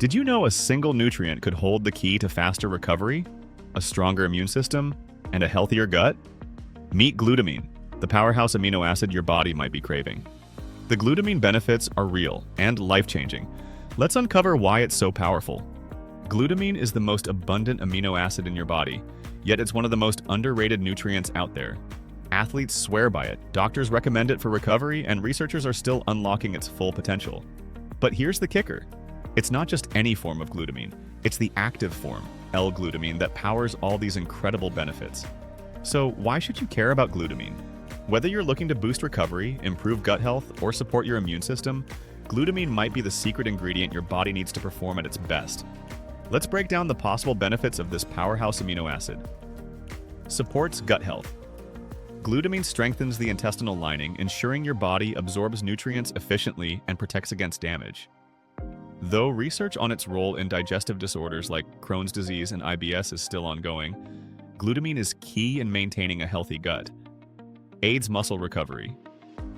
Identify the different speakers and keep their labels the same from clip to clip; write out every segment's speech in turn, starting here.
Speaker 1: Did you know a single nutrient could hold the key to faster recovery, a stronger immune system, and a healthier gut? Meet glutamine, the powerhouse amino acid your body might be craving. The glutamine benefits are real and life-changing. Let's uncover why it's so powerful. Glutamine is the most abundant amino acid in your body, yet it's one of the most underrated nutrients out there. Athletes swear by it, doctors recommend it for recovery, and researchers are still unlocking its full potential. But here's the kicker. It's not just any form of glutamine, it's the active form, L-glutamine, that powers all these incredible benefits. So why should you care about glutamine? Whether you're looking to boost recovery, improve gut health, or support your immune system, glutamine might be the secret ingredient your body needs to perform at its best. Let's break down the possible benefits of this powerhouse amino acid. Supports gut health. Glutamine strengthens the intestinal lining, ensuring your body absorbs nutrients efficiently and protects against damage. Though research on its role in digestive disorders like Crohn's disease and IBS is still ongoing, glutamine is key in maintaining a healthy gut. Aids muscle recovery.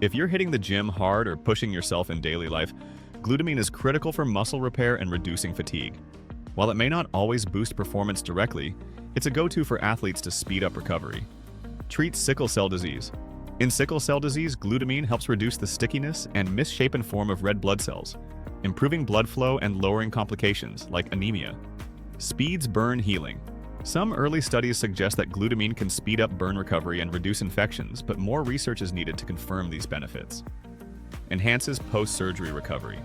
Speaker 1: If you're hitting the gym hard or pushing yourself in daily life, glutamine is critical for muscle repair and reducing fatigue. While it may not always boost performance directly, it's a go-to for athletes to speed up recovery. Treats sickle cell disease. In sickle cell disease, glutamine helps reduce the stickiness and misshapen form of red blood cells, improving blood flow and lowering complications like anemia. Speeds burn healing. Some early studies suggest that glutamine can speed up burn recovery and reduce infections, but more research is needed to confirm these benefits. Enhances post-surgery recovery.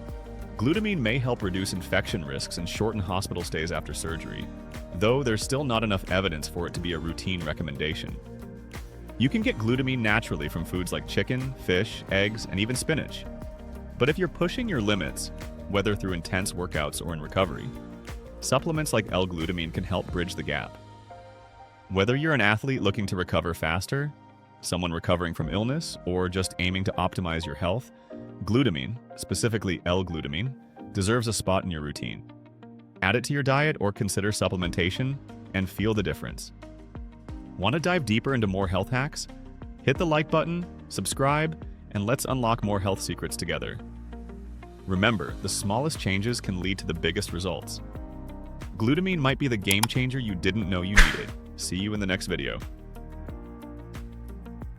Speaker 1: Glutamine may help reduce infection risks and shorten hospital stays after surgery, though there's still not enough evidence for it to be a routine recommendation. You can get glutamine naturally from foods like chicken, fish, eggs, and even spinach. But if you're pushing your limits, whether through intense workouts or in recovery, supplements like L-glutamine can help bridge the gap. Whether you're an athlete looking to recover faster, someone recovering from illness, or just aiming to optimize your health, glutamine, specifically L-glutamine, deserves a spot in your routine. Add it to your diet or consider supplementation and feel the difference. Want to dive deeper into more health hacks? Hit the like button, subscribe, and let's unlock more health secrets together. Remember, the smallest changes can lead to the biggest results. Glutamine might be the game changer you didn't know you needed. See you in the next video.